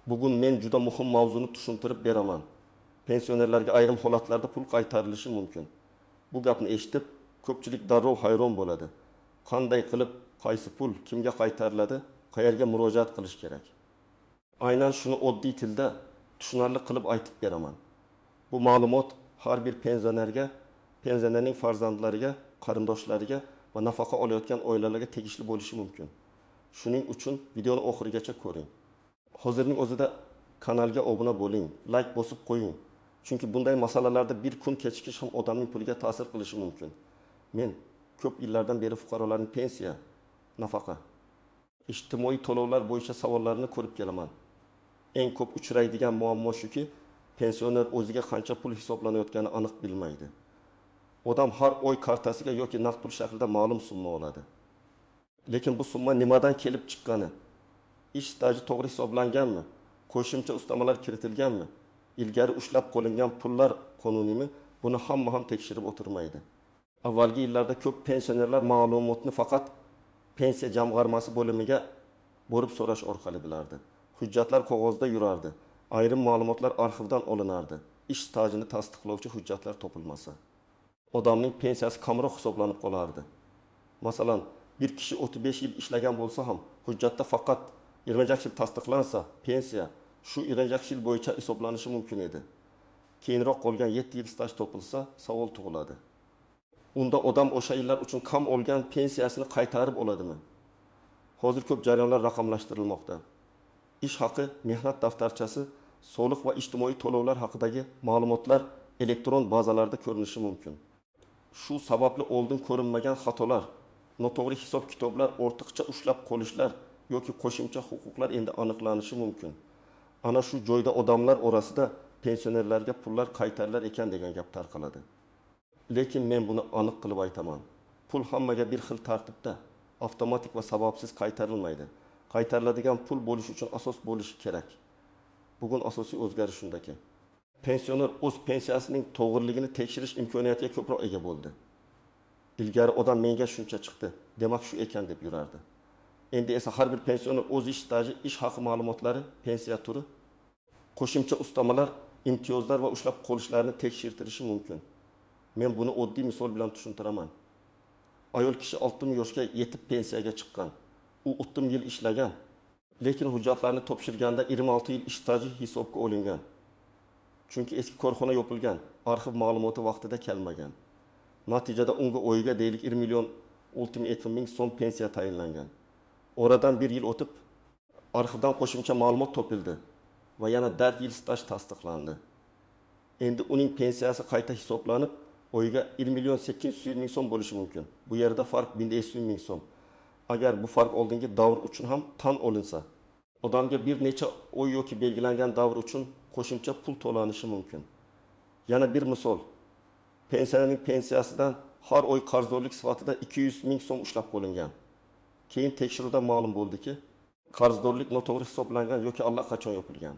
Bugun men juda muhim mavzuni tushuntirib beraman. Pensionerlarga ayrim holatlarda pul qaytarilishi mumkin. Bu gapni eshitib, ko'pchilik darrov hayron bo'ladi. Qanday qilib, qaysi pul kimga qaytariladi, qayerga murojaat qilish kerak? Aynan shuni oddiy tilda tushunarli qilib aytib beraman. Bu ma'lumot har bir pensionerga, pensionerning farzandlariga, qarindoshlariga va nafaqa olayotgan oilalarga tegishli bo'lishi mumkin. Shuning uchun videoni oxirigacha ko'ring. Hozirning o'zida kanalga obuna bo'ling, like bosib qo'ying. Chunki bunday masalalarda bir kun kechikish ham odamning puliga ta'sir qilishi mumkin. Men ko'p yillardan beri fuqarolarning pensiya, nafaqa, ijtimoiy to'lovlar bo'yicha savollarini ko'rib kelaman. Eng ko'p uchraydigan muammo shuki, pensioner o'ziga qancha pul hisoblanayotganini aniq bilmaydi. Odam har oy kartasiga yoki naqd pul shaklida ma'lum summa oladi. Lekin bu summa nimadan kelib chiqqani, ish staji to'g'ri hisoblanganmi, qo'shimcha ustamalar kiritilganmi, ilgari ushlab qo'lingan pullar qonuniymi, buni hamma ham tekshirib o'tirmaydi. Avvalgi yillarda ko'p pensionerlar ma'lumotni faqat pensiya jamg'armasi bo'limiga borib so'rash orqali bilardi. Hujjatlar qog'ozda yurardi. Ayrim ma'lumotlar arxivdan olinardi. Ish stajini tasdiqlovchi hujjatlar topilmasa, odamning pensiyasi kamroq hisoblanib qolardi. Masalan, bir kishi 35 yil ishlagan bo'lsa ham, hujjatda faqat 20 yil tasdiqlansa, pensiya shu 20 yil bo'yicha hisoblanishi mumkin edi. Keyinroq qolgan 7 yil staj topilsa, savol tug'iladi. Unda odam o'sha yillar uchun kam olgan pensiyasini qaytarib oladimi? Hozir ko'p jarayonlar raqamlashtirilmoqda. Ish haqi, mehnat daftarchasi, soliq va ijtimoiy to'lovlar haqidagi ma'lumotlar elektron bazalarda ko'rinishi mumkin. Shu sababli oldin ko'rinmagan xatolar, noto'g'ri hisob-kitoblar, ortiqcha ushlab qolishlar yoki qo'shimcha huquqlar endi aniqlanishi mumkin. Ana shu joyda odamlar orasida pensionerlarga pullar qaytarilar ekan degan gap tarqaladi. Lekin men buni aniq qilib aytaman. Pul hammaga bir xil tartibda, avtomatik va sababsiz qaytarilmaydi. Qaytariladigan pul bo'lish uchun asos bo'lishi kerak. Bugun asosiy o'zgarish shundaki, pensioner o'z pensiyasining to'g'riligini tekshirish imkoniyatiga ko'proq ega bo'ldi. Ilgari odam menga shuncha chiqdi, demak shu ekan deb yurardi. Endi esa har bir pensioner o'z ish staji, ish haqi ma'lumotlari, pensiya turi, qo'shimcha ustamalar, imtiyozlar va ushlab qolishlarini tekshirtirishi mumkin. Men buni oddiy misol bilan tushuntiraman. Ayol kishi 60 yoshga yetib pensiyaga chiqqan. U 30 yil ishlagan, lekin hujjatlarni topshirganda 26 yil ish staji hisobga olingan. Chunki eski korxona yopilgan, arxiv ma'lumoti vaqtida kelmagan. Natijada unga oyiga deylik 20 million 680 ming so'm pensiya tayinlangan. Oradan bir yil o'tib, arxivdan qo'shimcha ma'lumot topildi va yana 4 yil staj tasdiqlandi. Endi uning pensiyasi qayta hisoblanib, oyiga 20 million 800 ming so'm bo'lishi mumkin. Bu yerda farq 1500 ming so'm. Agar bu farq oldingi davr uchun ham tan olinsa, odamga bir necha oy yoki belgilangan davr uchun qo'shimcha pul to'lanishi mumkin. Yana bir misol, pensionerning pensiyasidan har oy qarzdorlik sifatida 200 ming so'm ushlab qo'lingan. Keyin tekshiruvda ma'lum bo'ldiki, qarzdorlik noto'g'ri hisoblangan yoki allaqachon yopilgan.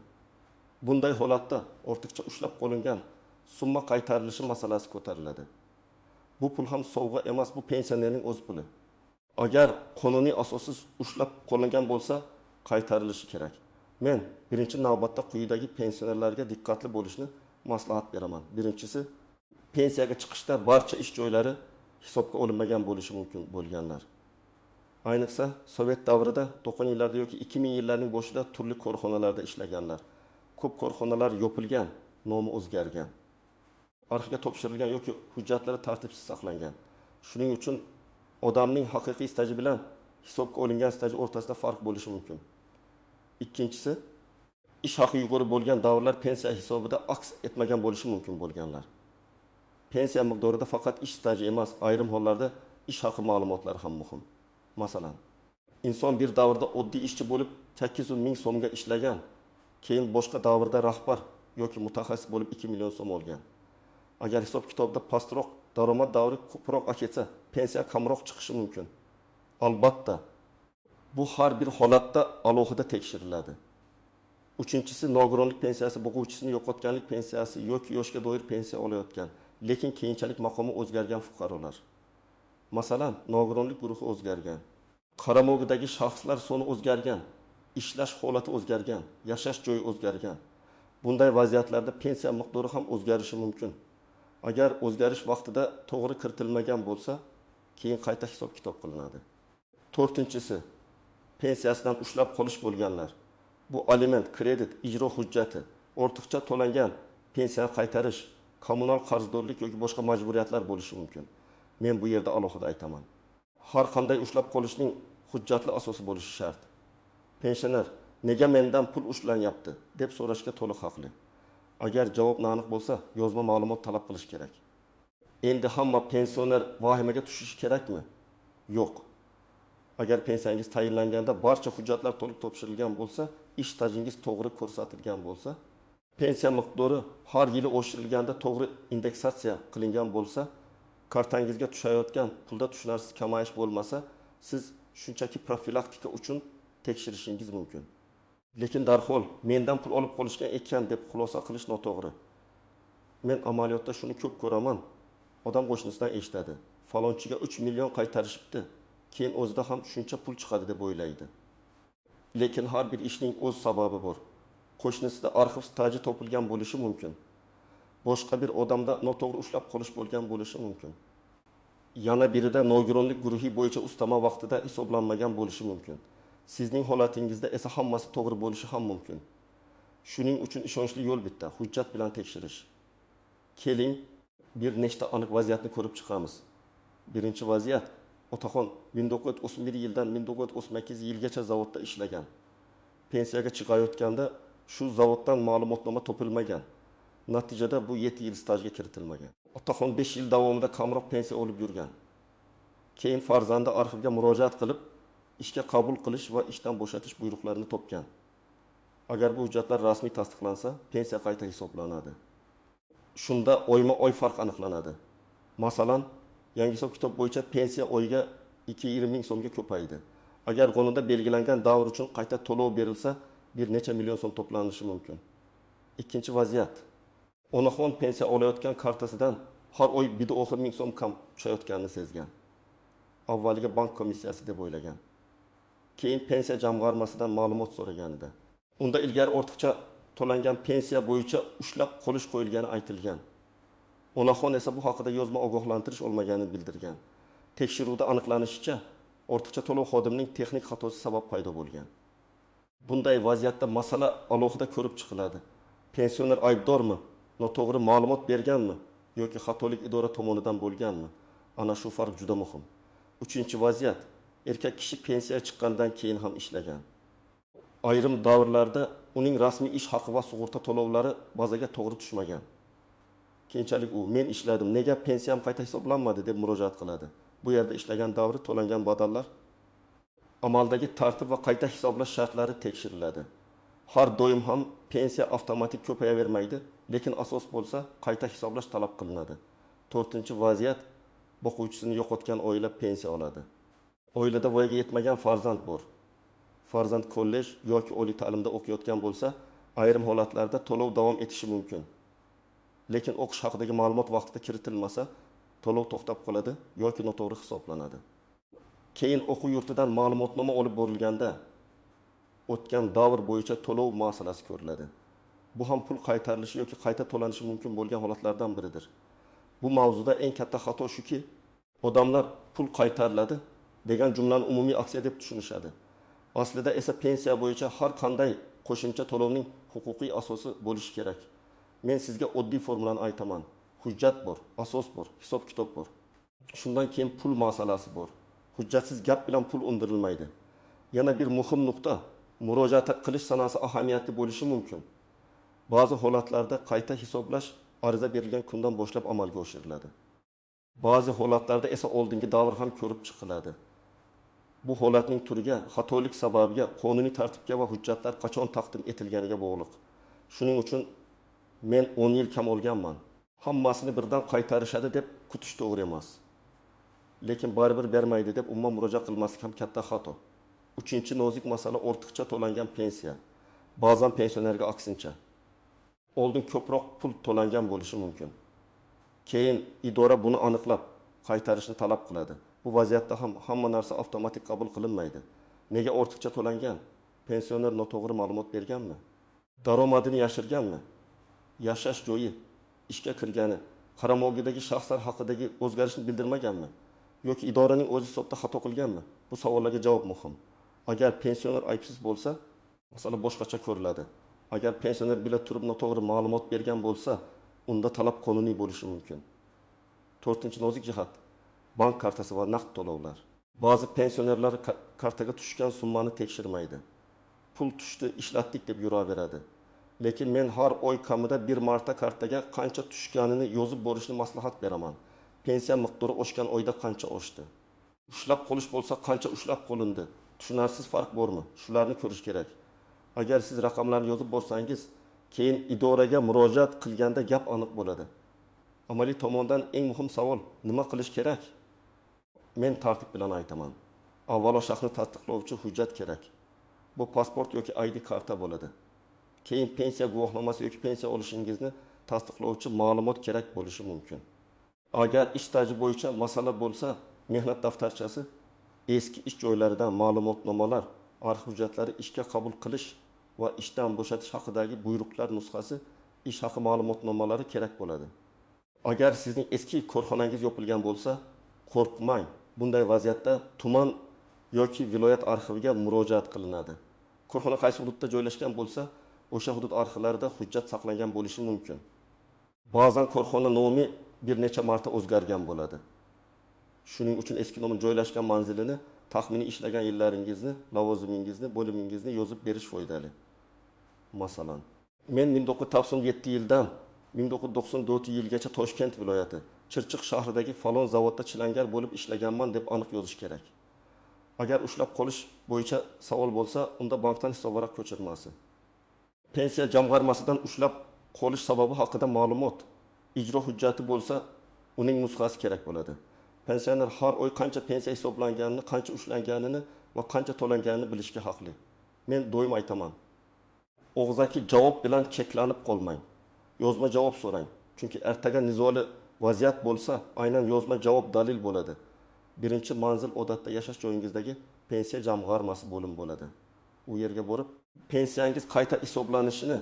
Bunday holatda ortiqcha ushlab qo'lingan summa qaytarilishi masalasi ko'tariladi. Bu pul ham sovg'a emas, bu pensionerning o'z puli. Agar qonuniy asossiz ushlab qo'lingan bo'lsa, qaytarilishi kerak. Men birinchi navbatda quyidagi pensionerlarga diqqatli bo'lishni maslahat beraman. Birinchisi, pensiyaga chiqishda barcha ish joylari hisobga olinmagan bo'lishi mumkin bo'lganlar. Ayniqsa Sovet davrida 90 yillarda yoki 2000 yillarning boshida turli korxonalarda ishlaganlar. Ko'p korxonalar yopilgan, nomi o'zgargan. Arxivga topshirilgan yoki hujjatlari tartibsiz saqlangan. Shuning uchun odamning haqiqiy staji bilan hisobga olingan staji o'rtasida farq bo'lishi mumkin. Ikkinchisi, ish haqi yuqori bo'lgan davrlar pensiya hisobida aks etmagan bo'lishi mumkin bo'lganlar. Pensiya miqdorida faqat ish staji emas, ayrim hollarda ish haqi ma'lumotlari ham muhim. Masalan, inson bir davrda oddiy ishchi bo'lib 800 ming so'mga ishlagan, keyin boshqa davrda rahbar yoki mutaxassis bo'lib 2 million so'm olgan. Agar hisob-kitobda pastroq daromad davri ko'proq ketsa, pensiya kamroq chiqishi mumkin. Albatta, bu har bir holatda alohida tekshiriladi. Uchinchisi, nogironlik pensiyasi, bo'g'uvchisini yo'qotganlik pensiyasi yoki yoshga doir pensiya olayotgan, lekin keyinchalik maqomi o'zgargan fuqarolar. Masalan, nogironlik guruhi o'zgargan, qaramog'idagi shaxslar soni o'zgargan, ishlash holati o'zgargan, yashash joyi o'zgargan. Bunday vaziyatlarda pensiya miqdori ham o'zgarishi mumkin. Agar o'zgarish vaqtida to'g'ri kiritilmagan bo'lsa, keyin qayta hisob-kitob qilinadi. 4-si pensiyasidan ushlab qolish bo'lganlar. Bu aliment, kredit, ijro hujjati, ortiqcha to'langan pensiyani qaytarish, kommunal qarzdorlik yoki boshqa majburiyatlar bo'lishi mumkin. Men bu yerda alohida aytaman. Har qanday ushlab qolishning hujjatli asosi bo'lishi shart. Pensioner nega mendan pul ushlanyapti deb so'rashga to'liq haqli. Agar javob aniq bo'lsa, yozma ma'lumot talab qilish kerak. Endi hamma pensioner vahimaga tushishi kerakmi? Yo'q. Agar pensiyangiz tayinlanganda barcha hujjatlar to'liq topshirilgan bo'lsa, ish stajingiz to'g'ri ko'rsatilgan bo'lsa, pensiya miqdori har yili oshirilganda to'g'ri indeksatsiya qilingan bo'lsa, kartangizga tushayotgan pulda tushunarsiz kamayish bo'lmasa, siz shunchaki profilaktika uchun tekshirishingiz mumkin. Lekin darhol mendan pul olib qolishgan ekan deb xulosa qilish noto'g'ri. Men amaliyotda shuni ko'p ko'raman. Odam qo'shnisidan eshitadi. Falonchiga 3 million qaytarishibdi. Keyin o'zida ham shuncha pul chiqadi deb o'ylaydi. Lekin har bir ishning o'z sababi bor. Qo'shnisida arxiv staji topilgan bo'lishi mumkin. Boshqa bir odamda noto'g'ri ushlab qolish bo'lgan bo'lishi mumkin. Yana birida nogironlik guruhi bo'yicha ustama vaqtida hisoblanmagan bo'lishi mumkin. Sizning holatingizda esa hammasi to'g'ri bo'lishi ham mumkin. Shuning uchun ishonchli yo'l bitta, hujjat bilan tekshirish. Keling, bir nechta aniq vaziyatni ko'rib chiqamiz. Birinchi vaziyat, otaxon 1931 yildan 1938 yilgacha zavodda ishlagan. Pensiyaga chiqayotganda shu zavoddan ma'lumotnoma topilmagan. Natijada bu 7 yil stajga kiritilmagan. Otaxon 5 yil davomida kamroq pensiya olib yurgan. Keyin farzandi arxivga murojaat qilib, ishga qabul qilish va ishdan bo'shatish buyruqlarini topgan. Agar bu hujjatlar rasmiy tasdiqlansa, pensiya qayta hisoblanadi. Shunda oyma-oy farq aniqlanadi. Masalan, yangi hisob-kitob bo'yicha pensiya oyiga 220 ming so'mga ko'paydi. Agar qonunda belgilangan davr uchun qayta to'lov berilsa, bir necha million so'm to'planishi mumkin. Ikkinchi vaziyat. Onaxon pensiya olayotgan kartasidan har oy 1,5 ming so'm kam tushayotganini sezgan. Avvaliga bank komissiyasi deb o'ylagan. Keyin pensiya jamg'armasidan ma'lumot so'raganida, unda ilgari ortiqcha to'langan pensiya bo'yicha ushlab qolish qo'yilgani aytilgan. Onaxon esa bu haqida yozma ogohlantirish olmaganini bildirgan. Tekshiruvda aniqlanishicha, ortiqcha to'lov xodimning texnik xatosi sabab paydo bo'lgan. Bunday vaziyatda masala alohida ko'rib chiqiladi. Pensioner aybdormi, noto'g'ri ma'lumot berganmi yoki xatolik idora tomonidan bo'lganmi? Ana shu farq juda muhim. Uchinchi vaziyat, erkak kishi pensiyaga chiqqandan keyin ham ishlagan. Ayrim davrlarda uning rasmiy ish haqi va sug'urta to'lovlari bazaga to'g'ri tushmagan. Keyinchalik u men ishladim, nega pensiyam qayta hisoblanmadi deb murojaat qiladi. Bu yerda ishlagan davri to'langan badallar, amaldagi tartib va qayta hisoblash shartlari tekshiriladi. Har doim ham pensiya avtomatik ko'payavermaydi, lekin asos bo'lsa qayta hisoblash talab qilinadi. 4-vaziyat, boquvchisini yo'qotgan oila pensiya oladi. Oilada voyaga yetmagan farzand bor. Farzand kollej yoki oliy ta'limda o'qiyotgan bo'lsa, ayrim holatlarda to'lov davom etishi mumkin. Lekin o'qish haqidagi ma'lumot vaqtida kiritilmasa, to'lov to'xtab qoladi yoki noto'g'ri hisoblanadi. Keyin o'quv yurtidan ma'lumotnoma olib borilganda, o'tgan davr bo'yicha to'lov masalasi ko'riladi. Bu ham pul qaytarilishi yoki qayta to'lanishi mumkin bo'lgan holatlardan biridir. Bu mavzuda eng katta xato shuki, odamlar pul qaytariladi degan jumlani umumiy aksiya deb tushunishadi. Aslida esa pensiya bo'yicha har qanday qo'shimcha to'lovning huquqiy asosi bo'lishi kerak. Men sizga oddiy formulani aytaman. Hujjat bor, asos bor, hisob-kitob bor. Shundan keyin pul masalasi bor. Hujjatsiz gap bilan pul undirilmaydi. Yana bir muhim nuqta, murojaat qilish sanasi ahamiyatli bo'lishi mumkin. Ba'zi holatlarda qayta hisoblash ariza berilgan kundan boshlab amalga oshiriladi. Ba'zi holatlarda esa oldingi davr ham ko'rib chiqiladi. Bu holatning turiga, xatolik sababiga, qonuniy tartibga va hujjatlar qachon taqdim etilganiga bog'liq. Shuning uchun men 10 yil kam olganman. Hammasini birdan qaytarishadi deb kutish to'g'ri emas. Lekin baribir bermaydi deb umuman murojaat qilmaslik ham katta xato. 3-nozik masala ortiqcha to'langan pensiya. Ba'zan pensionerga aksincha. Oldin ko'proq pul to'langan bo'lishi mumkin. Keyin idora buni aniqlab, qaytarishni talab qiladi. Bu vaziyatda ham hamma narsa avtomatik qabul qilinmaydi. Nega ortiqcha to'langan? pensioner noto'g'ri ma'lumot berganmi? Daromadini yashirganmi? Yashash joyi, ishga kirgani, qaramog'idagi shaxslar haqidagi o'zgarishni bildirmaganmi? Yoki idoraning o'zi hisobda xato qilganmi? Bu savollarga javob muhim. Agar pensioner aybsiz bo'lsa, masala boshqacha ko'riladi. Agar pensioner bila turib noto'g'ri ma'lumot bergan bo'lsa, unda talab qonuniy bo'lishi mumkin. 4-nozik jihat, bank kartasi va naqd to'lovlar. Ba'zi pensionerlar kartaga tushgan summani tekshirmaydi. Pul tushdi, ishlatdik deb yuraveradi. Lekin men har oy kamida bir marta kartaga qancha tushganini yozib borishni maslahat beraman. Pensiya miqdori oshgan oyda qancha oshdi? Ushlab qolish bo'lsa qancha ushlab qolindi? Tushunarsiz farq bormi? Shularni ko'rish kerak. Agar siz raqamlarni yozib borsangiz, keyin idoraga murojaat qilganda gap aniq bo'ladi. Amaliy tomondan eng muhim savol, nima qilish kerak? Men tartib bilan aytaman. Avvalo shaxsni tasdiqlovchi hujjat kerak. Bu pasport yoki ID karta bo'ladi. Keyin pensiya guvohnomasi yoki pensiya olishingizni tasdiqlovchi ma'lumot kerak bo'lishi mumkin. Agar ish staji bo'yicha masala bo'lsa, mehnat daftarchasi, eski ish joylaridan ma'lumotnomalar, arxiv hujjatlari, ishga qabul qilish va ishdan bo'shatish haqidagi buyruqlar nusxasi, ish haqi ma'lumotnomalari kerak bo'ladi. Agar sizning eski korxonangiz yopilgan bo'lsa, qo'rqmang. Bunday vaziyatda tuman yoki viloyat arxiviga murojaat qilinadi. Korxona qaysi hududda joylashgan bo'lsa, o'sha hudud arxivlarida hujjat saqlangan bo'lishi mumkin. Ba'zan korxona nomi bir necha marta o'zgargan bo'ladi. Shuning uchun eski nomi joylashgan manzilini, taxminiy ishlagan yillaringizni, lavozimingizni, bo'limingizni yozib berish foydali. Masalan, men 1997 yildan 1994 yilgacha Toshkent viloyati Chirchiq shahridagi falon zavodda chilangar bo'lib ishlaganman deb aniq yozish kerak. Agar ushlab qolish bo'yicha savol bo'lsa, unda bankdan hisobvaraq ko'chirmasi. Pensiya jamg'armasidan ushlab qolish sababi haqida ma'lumot, ijro hujjati bo'lsa, uning nusxasi kerak bo'ladi. Pensioner har oy qancha pensiya hisoblanganini, qancha ushlanganini va qancha to'langanini bilishga haqli. Men doim aytaman. Og'zaki javob bilan cheklanib qolmang. Yozma javob so'rang. Chunki ertaga nizoli vaziyat bo'lsa, aynan yozma javob dalil bo'ladi. Birinchi manzil odatda yashash joyingizdagi pensiya jamg'armasi bo'lim bo'ladi. U yerga borib, pensiyangiz qayta hisoblanishini,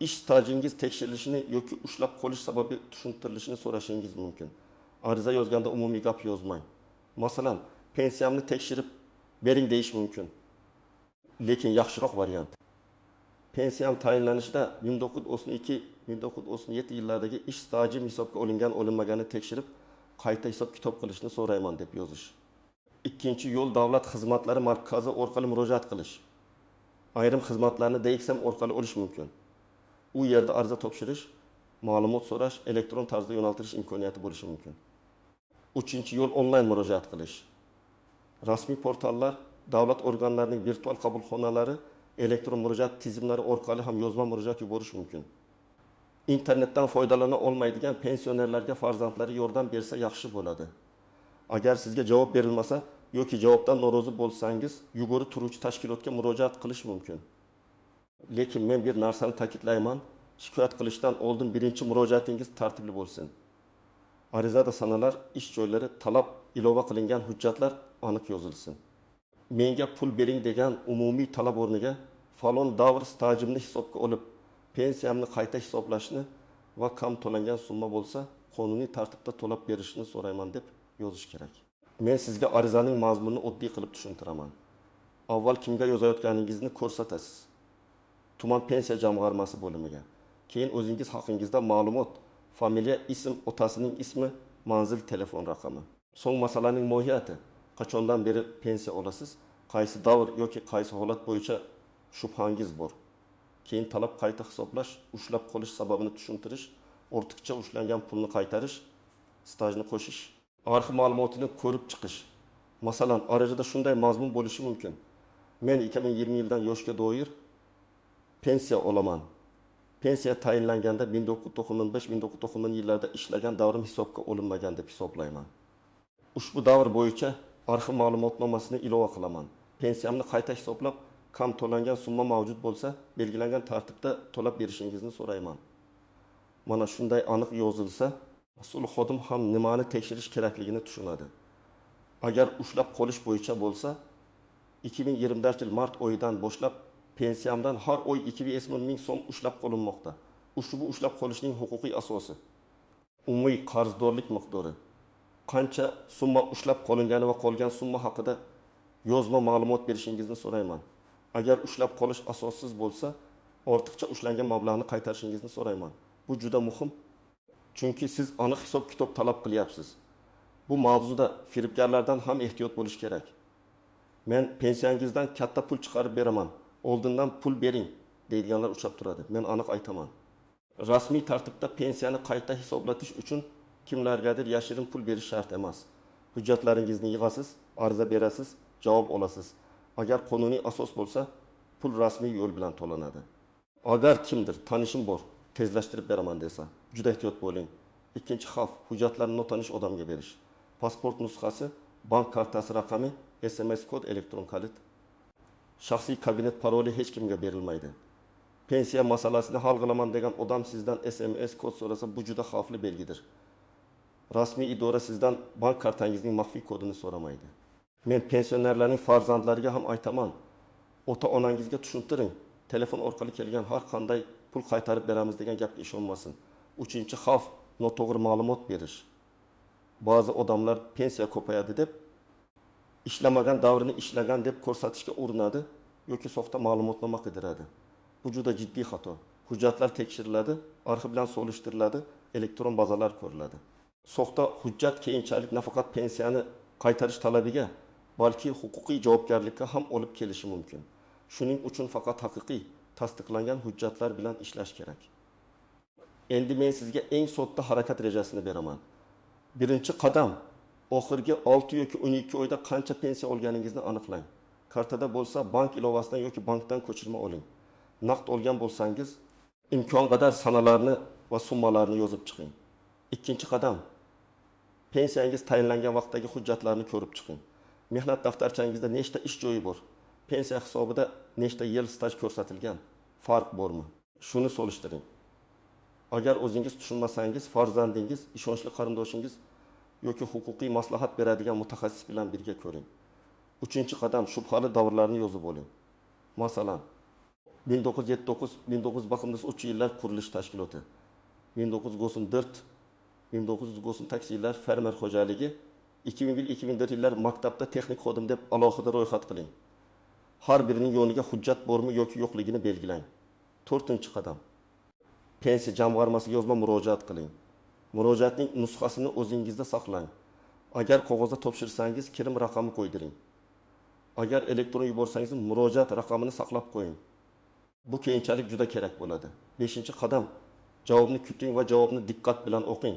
ish stajingiz tekshirilishini yoki ushlab qolish sababi tushuntirilishini so'rashingiz mumkin. Ariza yozganda umumiy gap yozmang. Masalan, pensiyamni tekshirib bering deyish mumkin. Lekin yaxshiroq variant. Pensiyam tayinlanishida 1932-1937 yillardagi ish stajim hisobga olingan-olinmaganini tekshirib, qayta hisob kitob qilishni so'rayman deb yozish. Ikkinchi yo'l davlat xizmatlari markazi orqali murojaat qilish. Ayrim xizmatlarni DXM orqali olish mumkin. U yerda ariza topshirish, ma'lumot so'rash, elektron tarzda yo'naltirish imkoniyati bo'lishi mumkin. Uchinchi yo'l onlayn murojaat qilish. Rasmiy portallar, davlat organlarining virtual qabulxonalari, elektron murojaat tizimlari orqali ham yozma murojaat yuborish mumkin. Internetdan foydalana olmaydigan pensionerlarga farzandlari yordam bersa yaxshi bo'ladi. Agar sizga javob berilmasa yoki javobdan norozi bo'lsangiz, yugurib turuvchi tashkilotga murojaat qilish mumkin. Lekin men bir narsani ta'kidlayman, shikoyat qilishdan oldin birinchi murojaatingiz tartibli bo'lsin. Arizada sanalar, ish joylari, talab, ilova qilingan hujjatlar aniq yozilsin. Menga pul bering degan umumiy talab o'rniga falon davr stajimni hisobga olib, pensiyamni qayta hisoblashni va kam to'langan summa bo'lsa, qonuniy tartibda to'lab berishni so'rayman deb yozish kerak. Men sizga arizaning mazmunini oddiy qilib tushuntiraman. Avval kimga yozayotganingizni ko'rsatasiz. Tuman pensiya jamg'armasi bo'limiga. Keyin o'zingiz haqingizda ma'lumot, familiya, ism, otasining ismi, manzil, telefon raqami. So'ng masalaning mohiyati. Qachondan beri pensiya olasiz? Qaysi davr yoki qaysi holat bo'yicha shubhangiz bor? Keyin talab qayta hisoblash, ushlab qolish sababini tushuntirish, ortiqcha ushlangan pulni qaytarish, stajni qo'shish, arxiv ma'lumotini ko'rib chiqish. Masalan, arizada shunday mazmun bo'lishi mumkin. Men 2020 yildan yoshga doir pensiya olaman. Pensiya tayinlanganda 1995-1990 yillarda ishlagan davrim hisobga olinmagan deb hisoblayman. Ushbu davr bo'yicha arxiv ma'lumotnomasini ilova qilaman. Pensiyamni qayta hisoblab, kam to'langan summa mavjud bo'lsa, belgilangan tartibda to'lab berishingizni so'rayman. Mana shunday aniq yozilsa, mas'ul xodim ham nimani tekshirish kerakligini tushunadi. Agar ushlab qolish bo'yicha bo'lsa, 2024 yil mart oyidan boshlab pensiyamdan har oy 250 ming so'm ushlab qolinmoqda. Bu ushlab qolishning huquqiy asosi. Umumiy qarzdorlik miqdori. Qancha summa ushlab qolingani va qolgan summa haqida yozma ma'lumot berishingizni so'rayman. Agar ushlab qolish asossiz bo'lsa, ortiqcha ushlangan mablag'ni qaytarishingizni so'rayman. Bu juda muhim. Chunki siz aniq hisob-kitob talab qilyapsiz. Bu mavzuda firibgarlardan ham ehtiyot bo'lish kerak. Men pensiyangizdan katta pul chiqarib beraman, oldindan pul bering deydiganlar uchrab turadi. Men aniq aytaman. Rasmiy tartibda pensiyani qayta hisoblatish uchun kimlargadir yashirin pul berish shart emas. Hujjatlaringizni yig'asiz, ariza berasiz, javob olasiz. Agar qonuniy asos bo'lsa, pul rasmiy yo'l bilan to'lanadi. Agar kimdir tanishim bor, tezlashtirib beraman desa, juda ehtiyot bo'ling. Ikkinchi xavf, hujjatlarni notanish odamga berish. Pasport nusxasi, bank kartasi raqami, SMS kod, elektron kalit. Shaxsiy kabinet paroli hech kimga berilmaydi. Pensiya masalasini hal qilaman degan odam sizdan SMS kod so'rasa, bu juda xavfli belgidir. Rasmiy idora sizdan bank kartangizning maxfiy kodini so'ramaydi. Men pensionerlarning farzandlariga ham aytaman. Ota-onangizga tushuntiring. Telefon orqali kelgan har qanday pul qaytarib beramiz degan gapga ishonmasin. Uchinchi xavf, noto'g'ri ma'lumot berish. Ba'zi odamlar pensiya ko'payadi deb ishlamagan davrini ishlagan deb ko'rsatishga urinadi yoki soxta ma'lumotnoma qidiradi. Bu juda jiddiy xato. Hujjatlar tekshiriladi, arxiv bilan solishtiriladi, elektron bazalar ko'riladi. Soxta hujjat keyinchalik nafaqat pensiyani qaytarish talabiga, balki huquqiy javobgarlikka ham olib kelishi mumkin. Shuning uchun faqat haqiqiy, tasdiqlangan hujjatlar bilan ishlash kerak. Endi men sizga eng sodda harakat rejasini beraman. Birinchi qadam, oxirgi 6 yoki 12 oyda qancha pensiya olganingizni aniqlang. Kartada bo'lsa, bank ilovasidan yoki bankdan ko'chirma oling. Naqd olgan bo'lsangiz, imkon qadar sanalarni va summalarni yozib chiqing. Ikkinchi qadam, pensiyangiz tayinlangan vaqtdagi hujjatlarni ko'rib chiqing. Mehnat daftarchangizda nechta ish joyi bor? Pensiya hisobida nechta yil staj ko'rsatilgan? Farq bormi? Shuni solishtiring. Agar o'zingiz tushunmasangiz, farzandingiz, ishonchli qarindoshingiz yoki huquqiy maslahat beradigan mutaxassis bilan birga ko'ring. Uchinchi qadam, shubhali davrlarni yozib oling. Masalan, 1979-1993 yillar qurilish tashkiloti, 1994 1998 yillar fermer xo'jaligi, 2001-2004 yillar maktabda texnik xodim deb alohida ro'yxat qiling. Har birining yoniga hujjat bormi yoki yo'qligini belgilang. 4-qadam. Pensiya jamg'armasiga yozma murojaat qiling. Murojaatning nusxasini o'zingizda saqlang. Agar qog'ozda topshirsangiz, kirim raqami qo'ydiring. Agar elektron yuborsangiz, murojaat raqamini saqlab qo'ying. Bu keyinchalik juda kerak bo'ladi. 5-qadam. Javobni kuting va javobni diqqat bilan o'qing.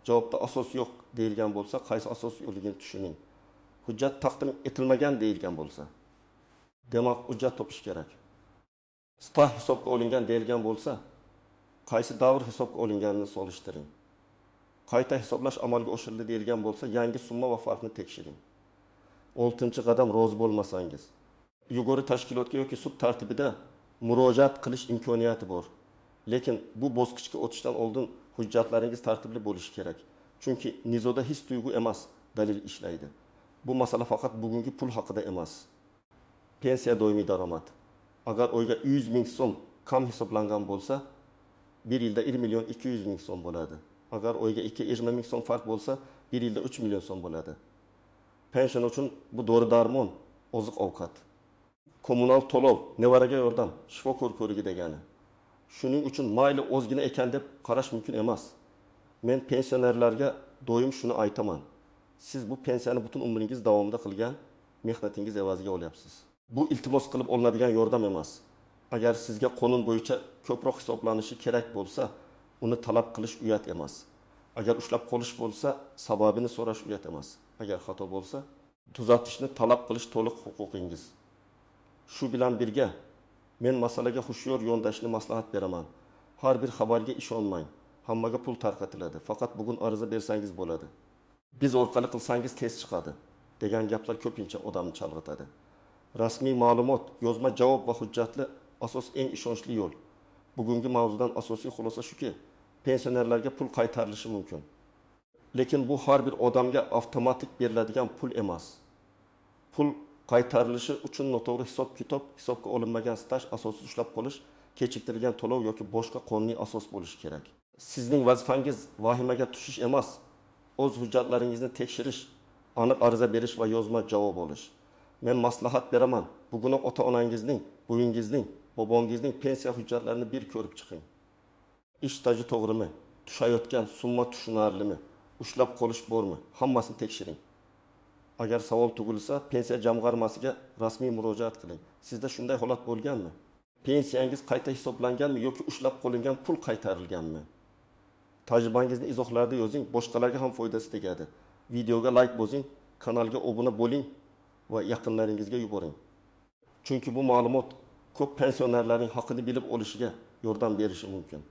Javobda asos yo'q deyilgan bo'lsa, qaysi asos yo'qligini tushuning. Hujjat taqdim etilmagan deyilgan bo'lsa, demak hujjat topish kerak. Staj hisobga olingan deyilgan bo'lsa, qaysi davr hisobga olinganini solishtiring. Qayta hisoblash amalga oshirildi deyilgan bo'lsa, yangi summa va farqni tekshiring. 6-qadam, rozi bo'lmasangiz, yuqori tashkilotga yoki sud tartibida murojaat qilish imkoniyati bor. Lekin bu bosqichga o'tishdan oldin hujjatlaringiz tartibli bo'lishi kerak. Chunki nizoda his tuyg'u emas, dalil ishlaydi. Bu masala faqat bugungi pul haqida emas. Pensiya doimiy daromad. Agar oyga 100 ming so'm kam hisoblangan bo'lsa, 1 yilda 1 million 200 ming so'm bo'ladi. Agar oyga 220 ming so'm farq bo'lsa, 1 yilda 3 million so'm bo'ladi. Pensiya uchun bu dori-darmon, oziq-ovqat, kommunal to'lov, nevaraga yordam, shifokor ko'rigi degani. Shuning uchun mayli ozgina ekan deb qarash mumkin emas. Men pensionerlarga doim shuni aytaman. Siz bu pensiyani butun umringiz davomida qilgan mehnatingiz evaziga olyapsiz. Bu iltimos qilib olinadigan yordam emas. Agar sizga qonun bo'yicha ko'proq hisoblanishi kerak bo'lsa, uni talab qilish uyat emas. Agar ushlab qolish bo'lsa, sababini so'rash uyat emas. Agar xato bo'lsa, tuzatishni talab qilish to'liq huquqingiz. Shu bilan birga men masalaga xushyor yondashishni maslahat beraman. Har bir xabarga ishonmang. Hammaga pul tarqatiladi. Faqat bugun ariza bersangiz bo'ladi. Biz orqali qilsangiz tez chiqadi degan gaplar ko'pincha odamni chalg'itadi. Rasmiy ma'lumot, yozma javob va hujjatli asos eng ishonchli yo'l. Bugungi mavzudan asosiy xulosa shuki, pensionerlarga pul qaytarilishi mumkin. Lekin bu har bir odamga avtomatik beriladigan pul emas. Pul Qaytarilishi uchun noto'g'ri hisob-kitob, hisobga olinmagan staj, asosiy ushlab qolish, kechiktirilgan to'lov yoki boshqa qonuniy asos bo'lishi kerak. Sizning vazifangiz vahimaga tushish emas, o'z hujjatlaringizni tekshirish, aniq ariza berish va yozma javob olish. Men maslahat beraman. Bugunoq ota-onangizning, buvingizning, bobongizning pensiya hujjatlarini bir ko'rib chiqing. Ish staji to'g'rimi? Tushayotgan summa tushunarlimi? Ushlab qolish bormi? Hammasini tekshiring. Agar savol tug'ilsa, pensiya jamg'armasiga rasmiy murojaat qiling. Sizda shunday holat bo'lganmi? Pensiyangiz qayta hisoblanganmi yoki ushlab qolingan pul qaytarilganmi? Tajribangizni izohlarda yozing, boshqalarga ham foydasi tegadi. Videoga like bosing, kanalga obuna bo'ling va yaqinlaringizga yuboring. Chunki bu ma'lumot ko'p pensionerlarning haqini bilib olishiga yordam berishi mumkin.